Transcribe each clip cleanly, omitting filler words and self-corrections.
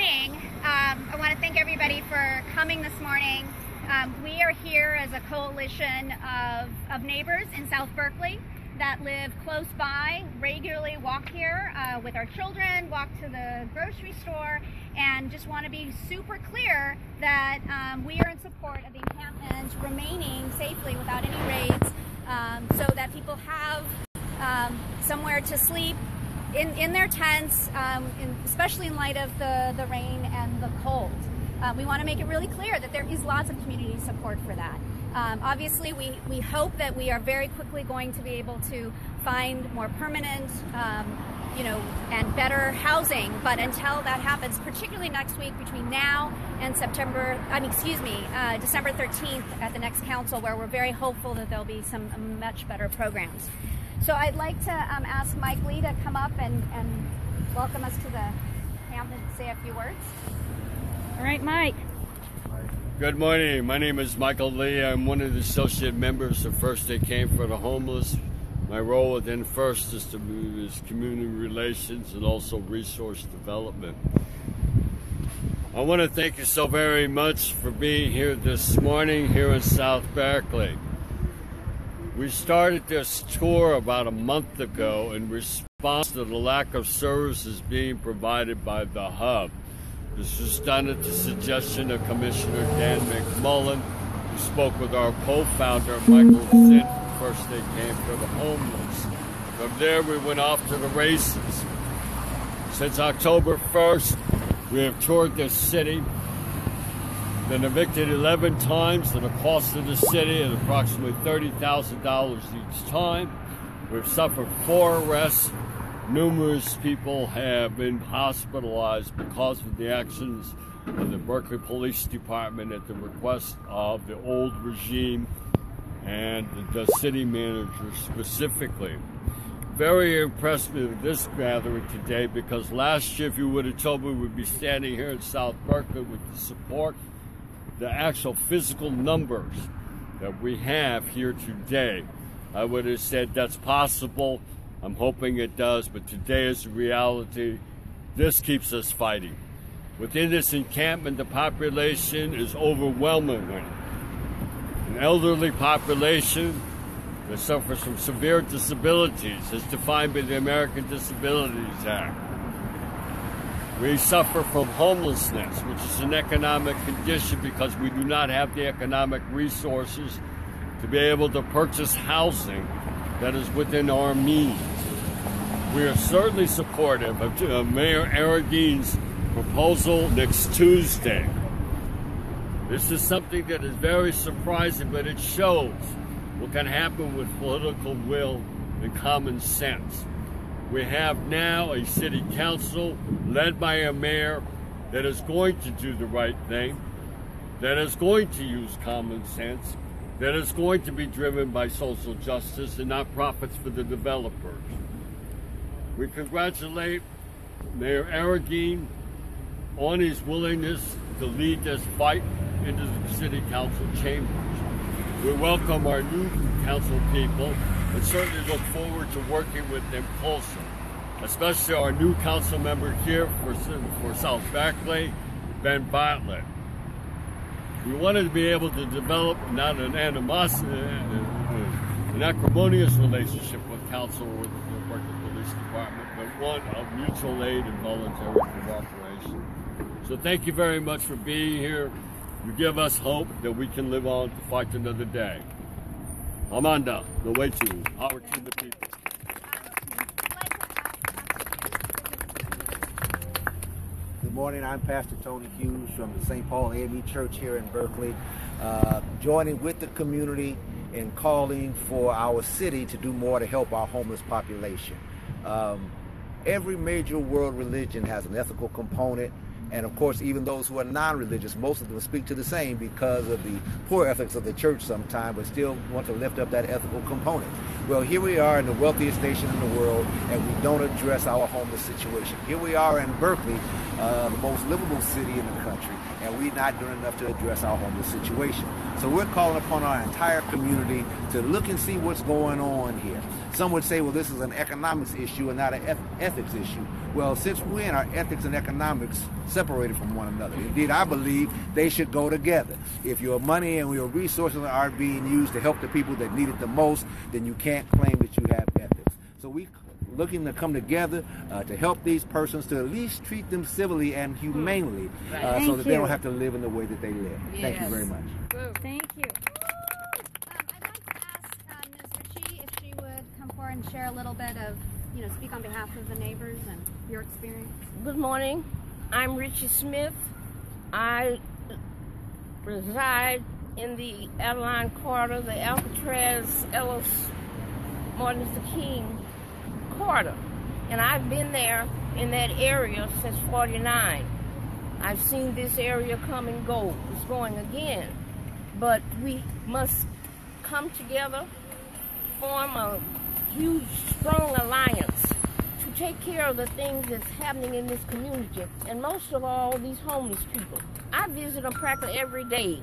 morning. I want to thank everybody for coming this morning. We are here as a coalition of neighbors in South Berkeley that live close by, regularly walk here with our children, walk to the grocery store, and just want to be super clear that we are in support of the encampment remaining safely without any raids, so that people have somewhere to sleep in their tents, especially in light of the rain and the cold. We want to make it really clear that there is lots of community support for that. Obviously, we hope that we are very quickly going to be able to find more permanent, and better housing. But until that happens, particularly next week between now and December 13th at the next council, where we're very hopeful that there'll be some much better programs. So I'd like to ask Mike Lee to come up and welcome us to the camp and say a few words. All right, Mike. Good morning. My name is Michael Lee. I'm one of the associate members of First They Came for the Homeless. My role within First is community relations and also resource development. I want to thank you so very much for being here this morning here in South Berkeley. We started this tour about a month ago in response to the lack of services being provided by the Hub. This was done at the suggestion of Commissioner Dan McMullen, who spoke with our co-founder, Michael St, First They Came for the Homeless. From there, we went off to the races. Since October 1st, we have toured this city, been evicted 11 times at a cost of the city at approximately $30,000 each time. We've suffered 4 arrests. Numerous people have been hospitalized because of the actions of the Berkeley Police Department at the request of the old regime and the city manager specifically. Very impressed with this gathering today, because last year, if you would have told me we'd be standing here in South Berkeley with the support, the actual physical numbers that we have here today, I would have said that's possible. I'm hoping it does, but today is the reality. This keeps us fighting. Within this encampment, the population is overwhelmingly an elderly population that suffers from severe disabilities as defined by the American Disabilities Act. We suffer from homelessness, which is an economic condition because we do not have the economic resources to be able to purchase housing that is within our means. We are certainly supportive of Mayor Aragine's proposal next Tuesday. This is something that is very surprising, but it shows what can happen with political will and common sense. We have now a city council led by a mayor that is going to do the right thing, that is going to use common sense, that is going to be driven by social justice and not profits for the developers. We congratulate Mayor Aragine on his willingness to lead this fight into the city council chambers. We welcome our new council people and certainly look forward to working with them closer, especially our new council member here for South Berkeley, Ben Bartlett. We wanted to be able to develop not an acrimonious relationship with council or with the Berkeley Police Department, but one of mutual aid and voluntary cooperation. So thank you very much for being here. You give us hope that we can live on to fight another day. Amanda, the way to power to the people. Good morning, I'm Pastor Tony Hughes from the Paul AME Church here in Berkeley, joining with the community in calling for our city to do more to help our homeless population. Every major world religion has an ethical component, and of course even those who are non-religious, most of them speak to the same because of the poor ethics of the church sometimes, but still want to lift up that ethical component. Well, here we are in the wealthiest nation in the world, and we don't address our homeless situation. Here we are in Berkeley, the most livable city in the country, and we're not doing enough to address our homeless situation. So we're calling upon our entire community to look and see what's going on here. Some would say, well, this is an economics issue and not an ethics issue. Well, since when are ethics and economics separated from one another? Indeed, I believe they should go together. If your money and your resources are being used to help the people that need it the most, then you can't claim that you have ethics. So we looking to come together to help these persons, to at least treat them civilly and humanely, so that they don't have to live in the way that they live. Yes. Thank you very much. Thank you. I'd like to ask Ms. Richie if she would come forward and share a little bit of, speak on behalf of the neighbors and your experience. Good morning. I'm Richie Smith. I reside in the Adeline corridor, the Alcatraz, Ellis, Martin Luther King corridor. And I've been there in that area since '49. I've seen this area come and go. It's going again. But we must come together, form a huge, strong alliance to take care of the things that's happening in this community, and most of all, these homeless people. I visit them practically every day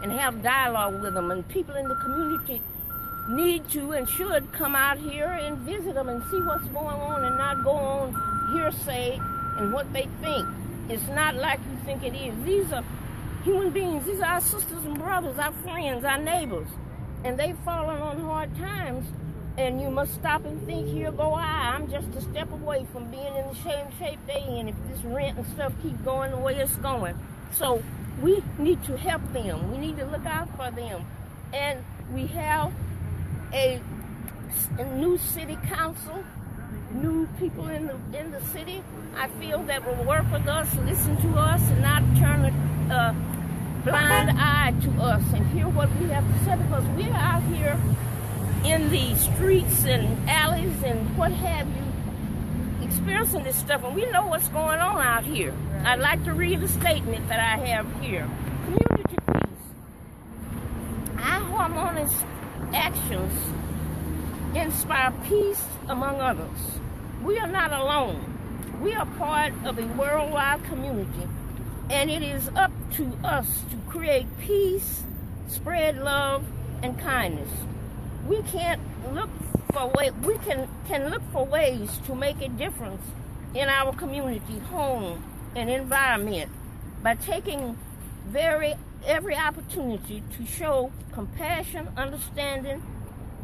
and have dialogue with them, and people in the community need to and should come out here and visit them and see what's going on and not go on hearsay and what they think. It's not like you think it is. These are human beings. These are our sisters and brothers, our friends, our neighbors, and they've fallen on hard times. And you must stop and think, here go I. I'm just a step away from being in the same shape they in if this rent and stuff keep going the way it's going. So we need to help them. We need to look out for them. And we have a new city council, new people in the city. I feel that will work with us, listen to us, and not turn a blind eye to us and hear what we have to say, because we're out here in the streets and alleys and what have you, experiencing this stuff, and we know what's going on out here. Right. I'd like to read a statement that I have here. Community peace. Our harmonious actions inspire peace among others. We are not alone. We are part of a worldwide community, and it is up to us to create peace, spread love, and kindness. We can look for ways to make a difference in our community, home, and environment by taking every opportunity to show compassion, understanding.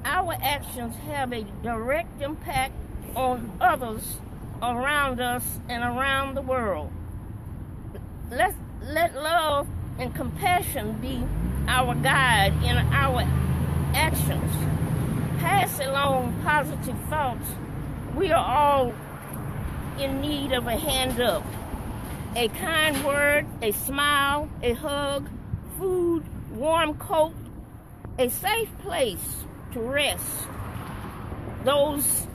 Our actions have a direct impact on others around us and around the world. Let love and compassion be our guide in our actions. Pass along positive thoughts. We are all in need of a hand up, a kind word, a smile, a hug, food, warm coat, a safe place to rest. Those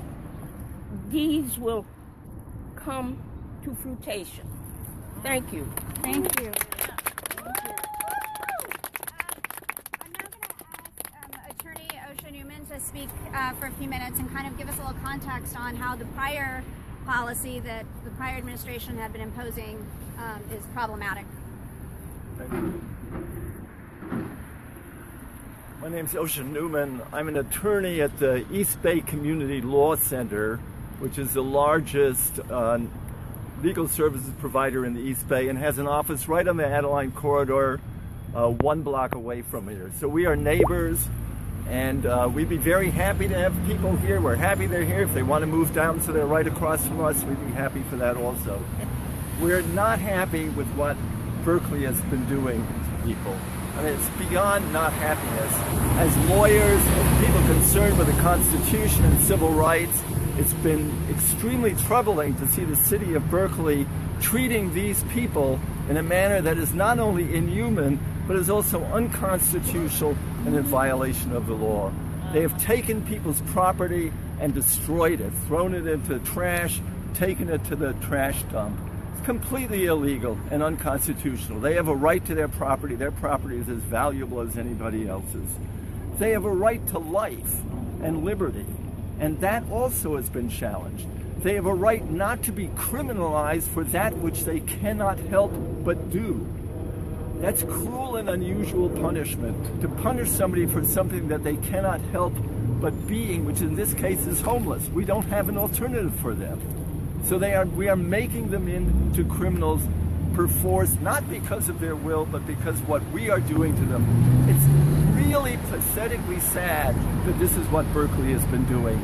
deeds will come to fruition. Thank you. Thank you. Osha Neuman to speak for a few minutes and kind of give us a little context on how the prior policy that the prior administration had been imposing is problematic. My name is Osha Neuman. I'm an attorney at the East Bay Community Law Center, which is the largest legal services provider in the East Bay and has an office right on the Adeline corridor, 1 block away from here. So we are neighbors. And we'd be very happy to have people here. We're happy they're here. If they want to move down so they're right across from us, we'd be happy for that also. We're not happy with what Berkeley has been doing to people. I mean, it's beyond not happiness. As lawyers, as people concerned with the Constitution and civil rights, it's been extremely troubling to see the city of Berkeley treating these people in a manner that is not only inhuman, but is also unconstitutional and in violation of the law. They have taken people's property and destroyed it, thrown it into trash, taken it to the trash dump. It's completely illegal and unconstitutional. They have a right to their property. Their property is as valuable as anybody else's. They have a right to life and liberty, and that also has been challenged. They have a right not to be criminalized for that which they cannot help but do. That's cruel and unusual punishment, to punish somebody for something that they cannot help but being, which in this case is homeless. We don't have an alternative for them. So we are making them into criminals perforce, not because of their will, but because of what we are doing to them. It's really pathetically sad that this is what Berkeley has been doing.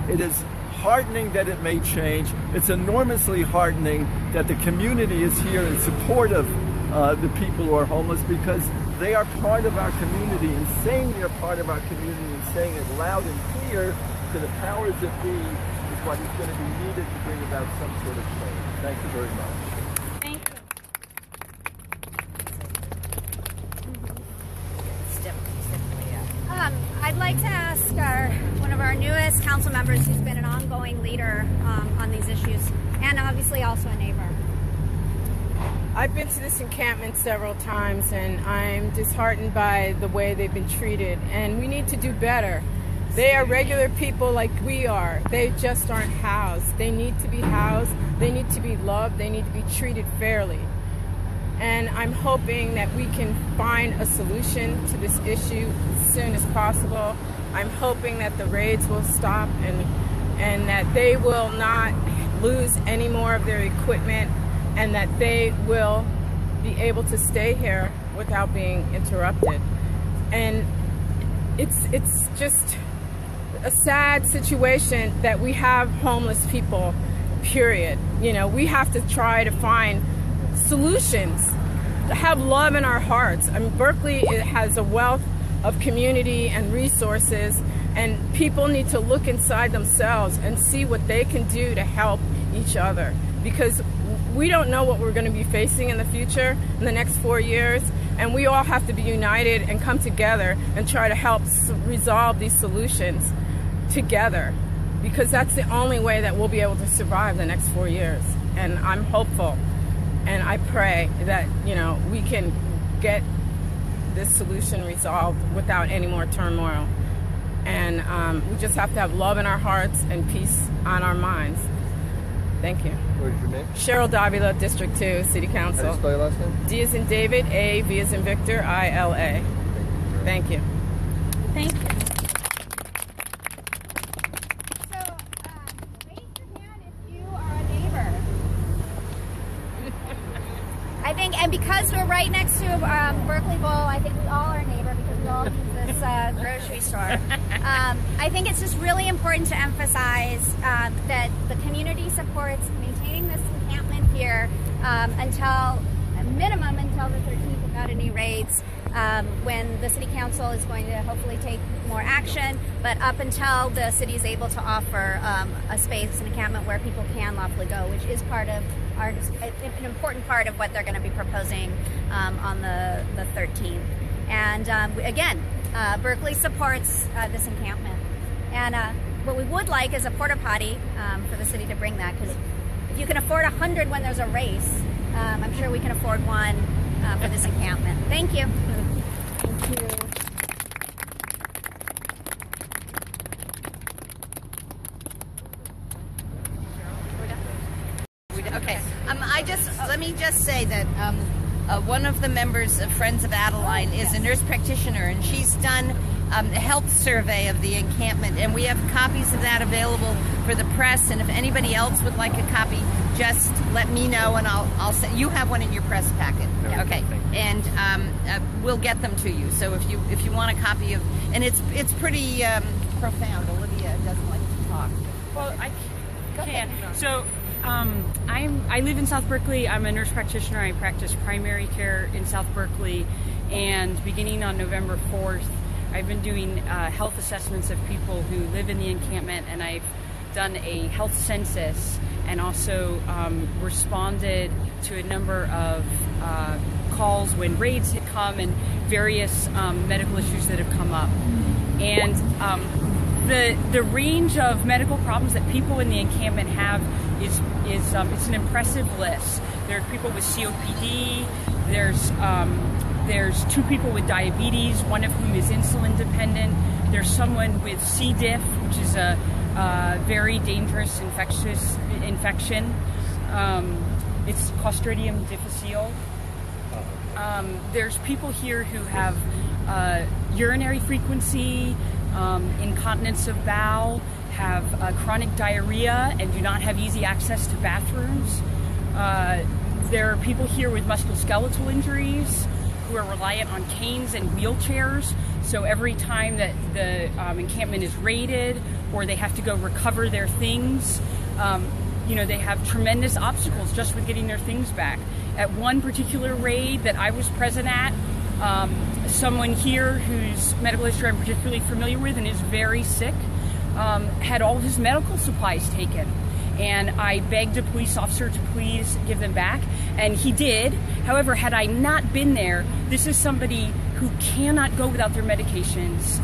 It is heartening that it may change. It's enormously heartening that the community is here in support of the people who are homeless, because they are part of our community, and saying they are part of our community and saying it loud and clear to the powers that be is what is going to be needed to bring about some sort of change. Thank you very much. Thank you. I'd like to ask one of our newest council members, who's been an ongoing leader on these issues, and obviously also a neighbor. I've been to this encampment several times, and I'm disheartened by the way they've been treated, and we need to do better. They are regular people like we are. They just aren't housed. They need to be housed. They need to be loved. They need to be treated fairly. And I'm hoping that we can find a solution to this issue as soon as possible. I'm hoping that the raids will stop and that they will not lose any more of their equipment, and that they will be able to stay here without being interrupted. And it's just a sad situation that we have homeless people, period. You know, we have to try to find solutions, to have love in our hearts. I mean, Berkeley, it has a wealth of community and resources, and people need to look inside themselves and see what they can do to help each other, because we don't know what we're going to be facing in the future, in the next 4 years, and we all have to be united and come together and try to help resolve these solutions together, because that's the only way that we'll be able to survive the next 4 years. And I'm hopeful, and I pray that, you know, we can get this solution resolved without any more turmoil. And we just have to have love in our hearts and peace on our minds. Thank you. What is your name? Cheryl Davila, District 2, City Council. How do you spell your last name? D as in David, A, V as in Victor, I-L-A. Thank you. Thank you. So, raise your hand if you are a neighbor. I think, and because we're right next to Berkeley Bowl, I think we all are a neighbor, because we all use this grocery store. I think it's just really important to emphasize that the community supports maintaining this encampment here until minimum until the 13th without any raids, when the city council is going to hopefully take more action, but up until the city is able to offer a space, an encampment where people can lawfully go, which is part of an important part of what they're going to be proposing on the 13th. And again, Berkeley supports this encampment. And what we would like is a porta potty for the city to bring that, because if you can afford 100 when there's a race, I'm sure we can afford one for this encampment. Thank you. Thank you. Okay. Let me just say that one of the members of Friends of Adeline is a nurse practitioner, and she's done a health survey of the encampment, and we have copies of that available for the press. And if anybody else would like a copy, just let me know, and I'll send. You have one in your press packet, okay? And we'll get them to you. So if you want a copy of, and it's pretty profound. Olivia doesn't like to talk. Well, I can. So. I live in South Berkeley. I'm a nurse practitioner. I practice primary care in South Berkeley, and beginning on November 4th, I've been doing health assessments of people who live in the encampment, and I've done a health census and also responded to a number of calls when raids had come and various medical issues that have come up. And the range of medical problems that people in the encampment have is it's an impressive list. There's people with COPD. There's 2 people with diabetes, one of whom is insulin dependent. There's someone with C. diff, which is a very dangerous infectious infection. It's Clostridium Difficile. There's people here who have urinary frequency, incontinence of bowel, have chronic diarrhea, and do not have easy access to bathrooms. There are people here with musculoskeletal injuries who are reliant on canes and wheelchairs. So every time that the encampment is raided or they have to go recover their things, they have tremendous obstacles just with getting their things back. At one particular raid that I was present at, someone here whose medical history I'm particularly familiar with and is very sick, had all of his medical supplies taken. And I begged a police officer to please give them back, and he did. However, had I not been there, this is somebody who cannot go without their medications,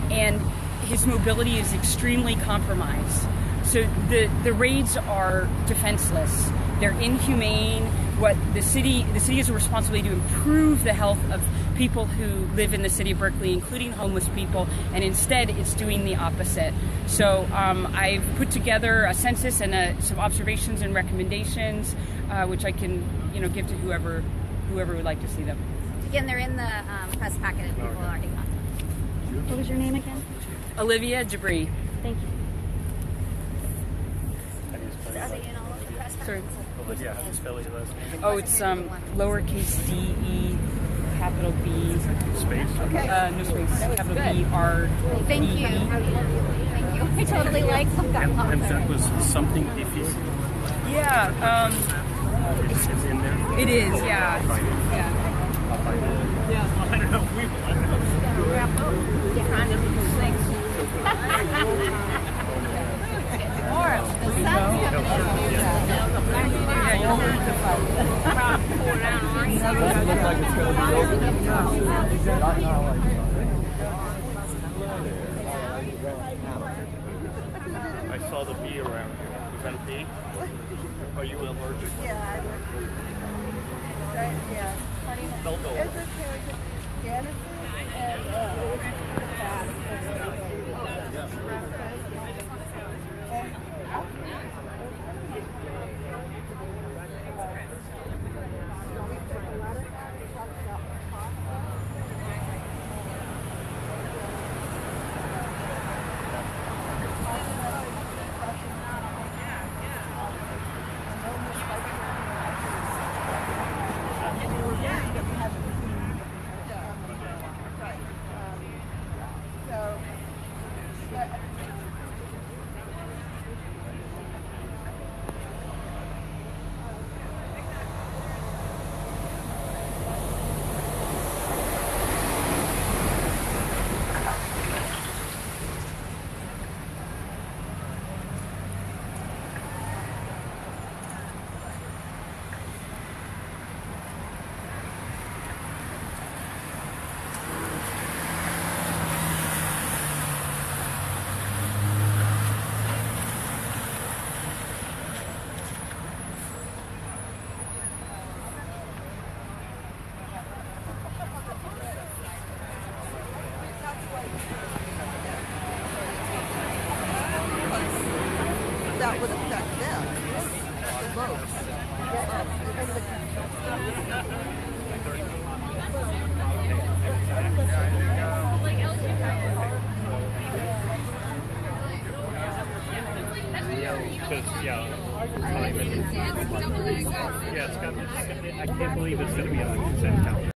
and his mobility is extremely compromised. So the raids are defenseless. They're inhumane. What the city has a responsibility to improve the health of people who live in the city of Berkeley, including homeless people, and instead it's doing the opposite. So I've put together a census and some observations and recommendations, which I can give to whoever would like to see them. Again, they're in the press packet if people already got them. What was your name again? Olivia, deBree. Thank you. Are they in all of the press packets? Olivia, how do you spell your last name? Oh, it's lowercase d-e, capital B. Space? Okay. No space. Capital B-R. Thank you. Thank you. I totally like that. And that was something difficile? Yeah. It's in there? It is, yeah. I'll find it. Yeah. I'll find it. Yeah. I don't know if we will. I saw the bee around here. Is that a bee? Are you allergic? Yeah. They'll go. That would affect them. The votes. I can't believe it's going to be on the consent calendar.